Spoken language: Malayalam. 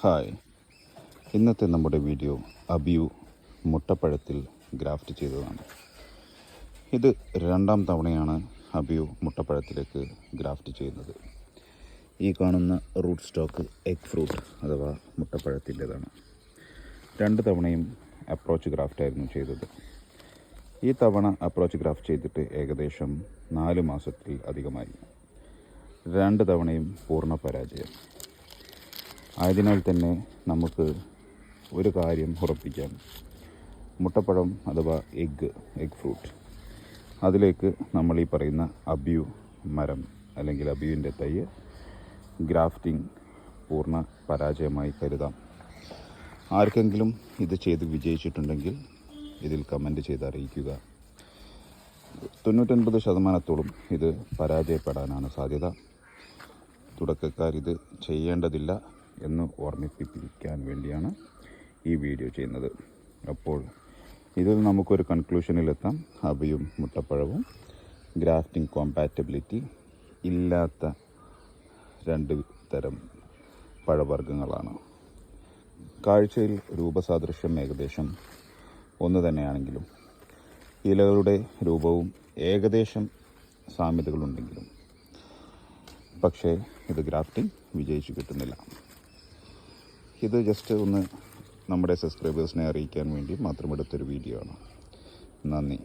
ഹായ്, ഇന്നത്തെ നമ്മുടെ വീഡിയോ അബിയു മുട്ടപ്പഴത്തിൽ ഗ്രാഫ്റ്റ് ചെയ്തതാണ്. ഇത് രണ്ടാം തവണയാണ് അബിയു മുട്ടപ്പഴത്തിലേക്ക് ഗ്രാഫ്റ്റ് ചെയ്യുന്നത്. ഈ കാണുന്ന റൂട്ട് സ്റ്റോക്ക് എഗ് ഫ്രൂട്ട് അഥവാ മുട്ടപ്പഴത്തിൻ്റെതാണ്. 2 തവണയും അപ്രോച്ച് ഗ്രാഫ്റ്റ് ആയിരുന്നു ചെയ്തത്. ഈ തവണ അപ്രോച്ച് ഗ്രാഫ്റ്റ് ചെയ്തിട്ട് ഏകദേശം 4 മാസത്തിൽ അധികമായി. 2 തവണയും പൂർണ്ണ പരാജയം ആയതിനാൽ തന്നെ നമുക്ക് ഒരു കാര്യം ഉറപ്പിക്കാം. മുട്ടപ്പഴം അഥവാ എഗ് ഫ്രൂട്ട്, അതിലേക്ക് നമ്മൾ ഈ പറയുന്ന അബിയു മരം അല്ലെങ്കിൽ അബിയുവിൻ്റെ തൈ ഗ്രാഫ്റ്റിംഗ് പൂർണ്ണ പരാജയമായി കരുതാം. ആർക്കെങ്കിലും ഇത് ചെയ്ത് വിജയിച്ചിട്ടുണ്ടെങ്കിൽ ഇതിൽ കമൻറ്റ് ചെയ്ത് അറിയിക്കുക. 99% ഇത് പരാജയപ്പെടാനാണ് സാധ്യത. തുടക്കക്കാർ ഇത് ചെയ്യേണ്ടതില്ല എന്ന് ഓർമ്മിപ്പിക്കാൻ വേണ്ടിയാണ് ഈ വീഡിയോ ചെയ്യുന്നത്. അപ്പോൾ ഇതിൽ നമുക്കൊരു കൺക്ലൂഷനിലെത്താം. അബിയും മുട്ടപ്പഴവും ഗ്രാഫ്റ്റിംഗ് കോമ്പാറ്റബിലിറ്റി ഇല്ലാത്ത 2 തരം പഴവർഗ്ഗങ്ങളാണ്. കാഴ്ചയിൽ രൂപസാദൃശ്യം ഏകദേശം ഒന്ന് തന്നെയാണെങ്കിലും ഇലകളുടെ രൂപവും ഏകദേശം സാമ്യതകളുണ്ടെങ്കിലും പക്ഷേ ഇത് ഗ്രാഫ്റ്റിംഗ് വിജയിച്ചു കിട്ടുന്നില്ല. ഇത് ജസ്റ്റ് ഒന്ന് നമ്മുടെ സബ്സ്ക്രൈബേഴ്സിനെ അറിയിക്കാൻ വേണ്ടി മാത്രം എടുത്തൊരു വീഡിയോ ആണ്. നന്ദി.